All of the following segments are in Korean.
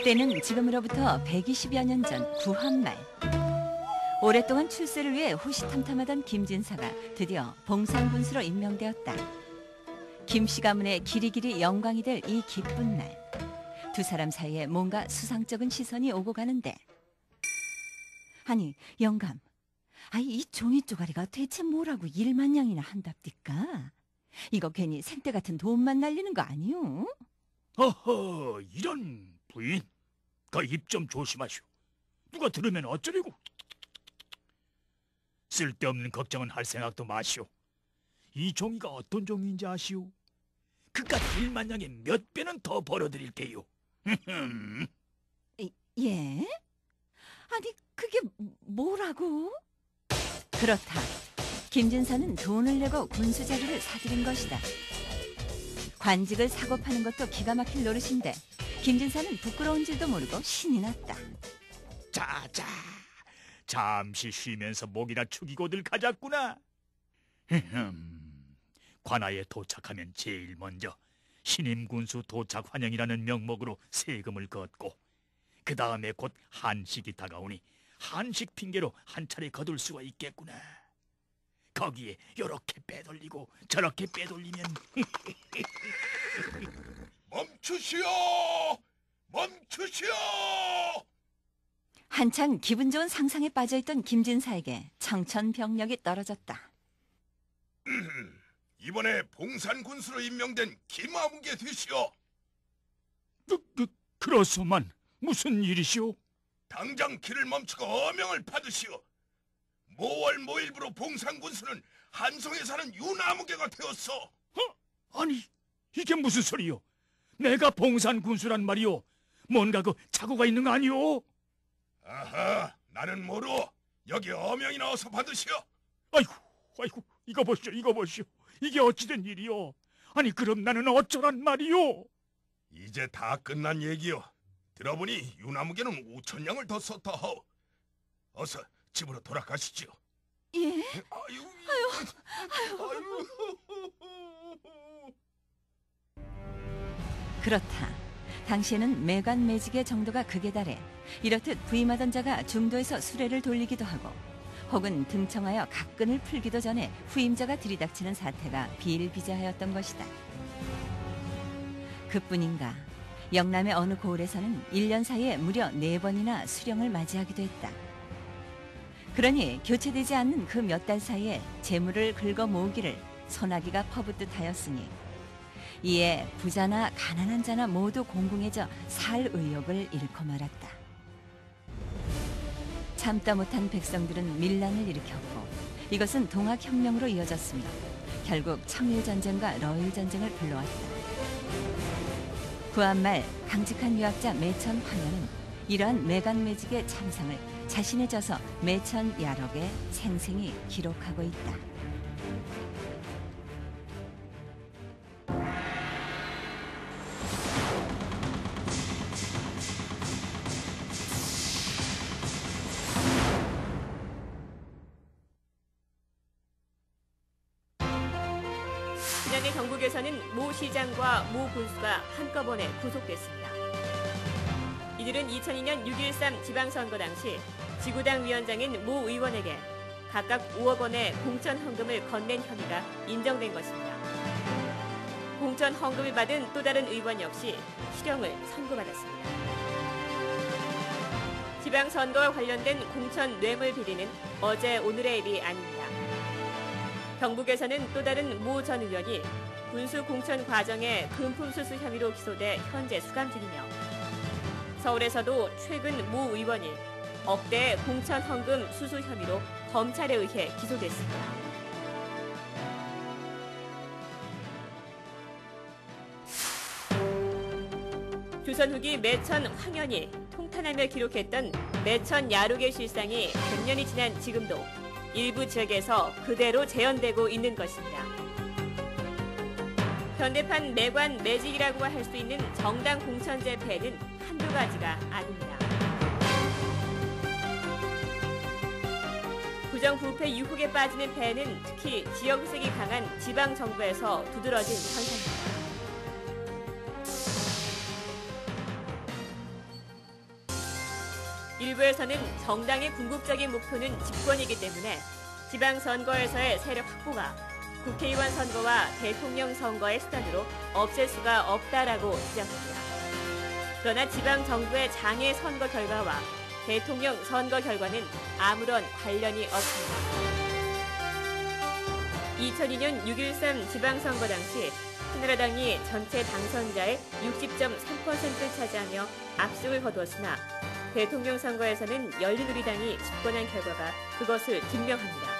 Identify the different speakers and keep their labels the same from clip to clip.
Speaker 1: 때는 지금으로부터 120여 년 전 구한말. 오랫동안 출세를 위해 호시탐탐하던 김진사가 드디어 봉산군수로 임명되었다. 김씨 가문의 길이길이 영광이 될 이 기쁜 날, 두 사람 사이에 뭔가 수상쩍은 시선이 오고 가는데, 아니 영감, 이 종이 쪼가리가 대체 뭐라고 일만냥이나 한답디까? 이거 괜히 생떼 같은 돈만 날리는 거 아니오?
Speaker 2: 어허, 이런 부인, 그 입 좀 조심하시오. 누가 들으면 어쩌려고. 쓸데없는 걱정은 할 생각도 마시오. 이 종이가 어떤 종인지 아시오? 그깟 1만냥에 몇 배는 더 벌어드릴게요.
Speaker 1: 예? 아니 그게 뭐라고? 그렇다. 김진사는 돈을 내고 군수 자리를 사들인 것이다. 관직을 사고 파는 것도 기가 막힐 노릇인데 김진사는 부끄러운 줄도 모르고 신이 났다.
Speaker 2: 자자, 잠시 쉬면서 목이나 축이고들 가자꾸나. 관아에 도착하면 제일 먼저 신임 군수 도착 환영이라는 명목으로 세금을 걷고, 그 다음에 곧 한식이 다가오니 한식 핑계로 한 차례 거둘 수가 있겠구나. 거기에 요렇게 빼돌리고 저렇게 빼돌리면
Speaker 3: 멈추시오! 멈추시오!
Speaker 1: 한창 기분 좋은 상상에 빠져있던 김진사에게 청천벽력이 떨어졌다.
Speaker 3: 이번에 봉산군수로 임명된 김아무개 되시오.
Speaker 2: 그렇소만. 무슨 일이시오?
Speaker 3: 당장 길을 멈추고 어명을 받으시오. 모월 모일부로 봉산군수는 한송에 사는 유나무개가 되었어.
Speaker 2: 아니, 이게 무슨 소리요? 내가 봉산군수란 말이오. 뭔가 그 착오가 있는 거 아니오?
Speaker 3: 아하, 나는 모르. 여기 어명이 나와서 받으시오.
Speaker 2: 아이고, 이거 보시오. 이게 어찌된 일이오? 아니, 그럼 나는 어쩌란 말이오?
Speaker 3: 이제 다 끝난 얘기요. 들어보니 유나무개는 5천냥을 더 썼다 하오. 어서 집으로 돌아가시지요.
Speaker 1: 예?
Speaker 3: 아유.
Speaker 1: 그렇다. 당시에는 매관매직의 정도가 극에 달해 이렇듯 부임하던 자가 중도에서 수레를 돌리기도 하고, 혹은 등청하여 각근을 풀기도 전에 후임자가 들이닥치는 사태가 비일비재하였던 것이다. 그뿐인가, 영남의 어느 고을에서는 1년 사이에 무려 4번이나 수령을 맞이하기도 했다. 그러니 교체되지 않는 그 몇 달 사이에 재물을 긁어 모으기를 소나기가 퍼붓듯 하였으니, 이에 부자나 가난한 자나 모두 공공해져 살 의욕을 잃고 말았다. 참다 못한 백성들은 밀란을 일으켰고, 이것은 동학혁명으로 이어졌으며 결국 청일전쟁과 러일전쟁을 불러왔다. 구한말 강직한 유학자 매천 황현은 이러한 매간매직의 참상을 자신의 저서 매천야록에 생생히 기록하고 있다.
Speaker 4: 지난해 경북에서는 모 시장과 모 군수가 한꺼번에 구속됐습니다. 이들은 2002년 6.13 지방선거 당시 지구당 위원장인 모 의원에게 각각 5억 원의 공천 헌금을 건넨 혐의가 인정된 것입니다. 공천 헌금을 받은 또 다른 의원 역시 실형을 선고받았습니다. 지방선거와 관련된 공천 뇌물 비리는 어제 오늘의 일이 아닙니다. 경북에서는 또 다른 모 전 의원이 군수 공천 과정에 금품 수수 혐의로 기소돼 현재 수감 중이며, 서울에서도 최근 모 의원이 억대 공천 헌금 수수 혐의로 검찰에 의해 기소됐습니다. 조선 후기 매천 황현이 통탄하며 기록했던 매천 야록의 실상이 100년이 지난 지금도 일부 지역에서 그대로 재현되고 있는 것입니다. 현대판 매관 매직이라고 할 수 있는 정당 공천제 폐해는 한두 가지가 아닙니다. 부정부패 유혹에 빠지는 폐해는 특히 지역색이 강한 지방정부에서 두드러진 현상입니다. 일부에서는 정당의 궁극적인 목표는 집권이기 때문에 지방선거에서의 세력 확보가 국회의원 선거와 대통령 선거의 수단으로 없앨 수가 없다라고 주장합니다. 그러나 지방정부의 장애 선거 결과와 대통령 선거 결과는 아무런 관련이 없습니다. 2002년 6.13 지방선거 당시 한나라당이 전체 당선자의 60.3%를 차지하며 압승을 거두었으나 대통령 선거에서는 열린우리당이 집권한 결과가 그것을 증명합니다.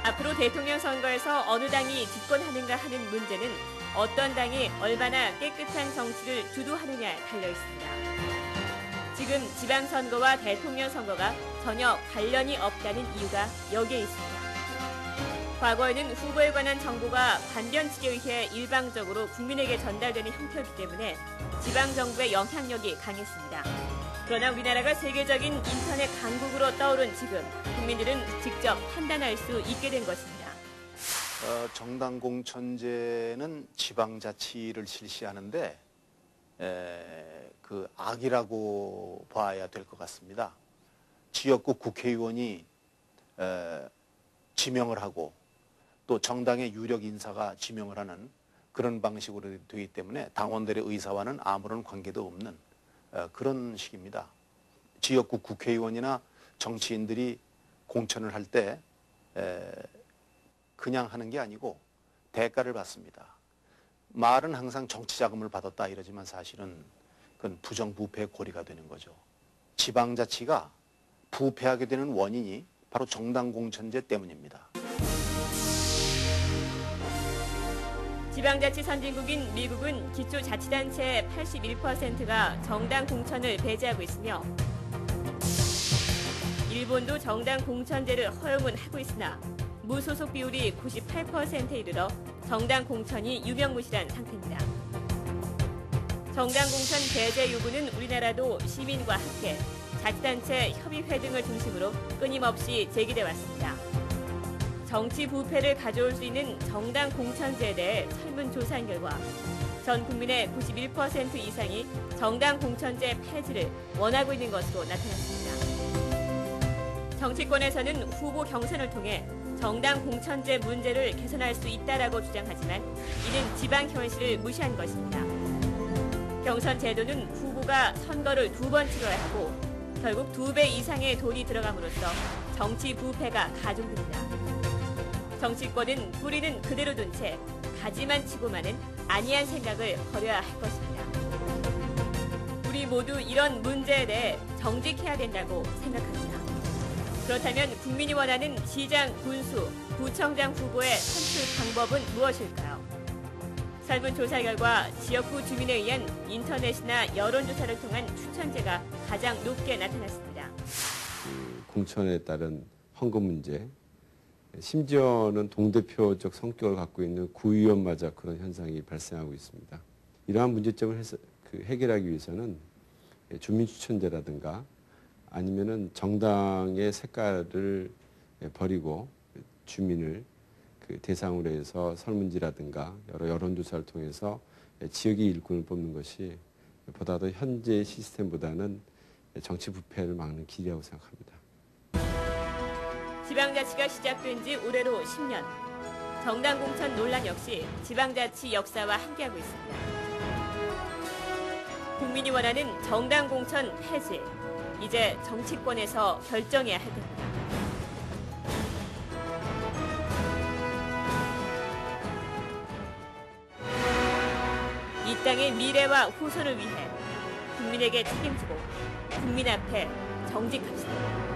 Speaker 4: 앞으로 대통령 선거에서 어느 당이 집권하는가 하는 문제는 어떤 당이 얼마나 깨끗한 정치를 주도하느냐에 달려 있습니다. 지금 지방선거와 대통령 선거가 전혀 관련이 없다는 이유가 여기에 있습니다. 과거에는 후보에 관한 정보가 관변측에 의해 일방적으로 국민에게 전달되는 형태였기 때문에 지방정부의 영향력이 강했습니다. 그러나 우리나라가 세계적인 인터넷 강국으로 떠오른 지금 국민들은 직접 판단할 수 있게 된 것입니다.
Speaker 5: 정당 공천제는 지방자치를 실시하는데 그 악이라고 봐야 될 것 같습니다. 지역구 국회의원이 지명을 하고 또 정당의 유력 인사가 지명을 하는 그런 방식으로 되기 때문에 당원들의 의사와는 아무런 관계도 없는 그런 식입니다. 지역구 국회의원이나 정치인들이 공천을 할 때 그냥 하는 게 아니고 대가를 받습니다. 말은 항상 정치 자금을 받았다 이러지만 사실은 그건 부정부패의 고리가 되는 거죠. 지방자치가 부패하게 되는 원인이 바로 정당 공천제 때문입니다.
Speaker 4: 지방자치 선진국인 미국은 기초자치단체의 81%가 정당 공천을 배제하고 있으며 일본도 정당 공천제를 허용은 하고 있으나 무소속 비율이 98%에 이르러 정당 공천이 유명무실한 상태입니다. 정당 공천 배제 요구는 우리나라도 시민과 학회, 자치단체 협의회 등을 중심으로 끊임없이 제기돼 왔습니다. 정치 부패를 가져올 수 있는 정당 공천제에 대해 설문조사한 결과 전 국민의 91% 이상이 정당 공천제 폐지를 원하고 있는 것으로 나타났습니다. 정치권에서는 후보 경선을 통해 정당 공천제 문제를 개선할 수 있다라고 주장하지만 이는 지방 현실을 무시한 것입니다. 경선 제도는 후보가 선거를 2번 치러야 하고 결국 2배 이상의 돈이 들어감으로써 정치 부패가 가중됩니다. 정치권은 뿌리는 그대로 둔 채 가지만 치고만은 아니한 생각을 버려야 할 것입니다. 우리 모두 이런 문제에 대해 정직해야 된다고 생각합니다. 그렇다면 국민이 원하는 시장, 군수, 구청장 후보의 선출 방법은 무엇일까요? 설문조사 결과 지역구 주민에 의한 인터넷이나 여론조사를 통한 추천제가 가장 높게 나타났습니다.
Speaker 6: 공천에 따른 헌금 문제, 심지어는 동대표적 성격을 갖고 있는 구의원마저 그런 현상이 발생하고 있습니다. 이러한 문제점을 해결하기 위해서는 주민추천제라든가 아니면은 정당의 색깔을 버리고 주민을 대상으로 해서 설문지라든가 여러 여론조사를 통해서 지역의 일꾼을 뽑는 것이 보다 더 현재 시스템보다는 정치 부패를 막는 길이라고 생각합니다.
Speaker 4: 지방자치가 시작된 지 올해로 10년. 정당 공천 논란 역시 지방자치 역사와 함께하고 있습니다. 국민이 원하는 정당 공천 폐지. 이제 정치권에서 결정해야 할 때입니다. 이 땅의 미래와 후손을 위해 국민에게 책임지고 국민 앞에 정직합시다.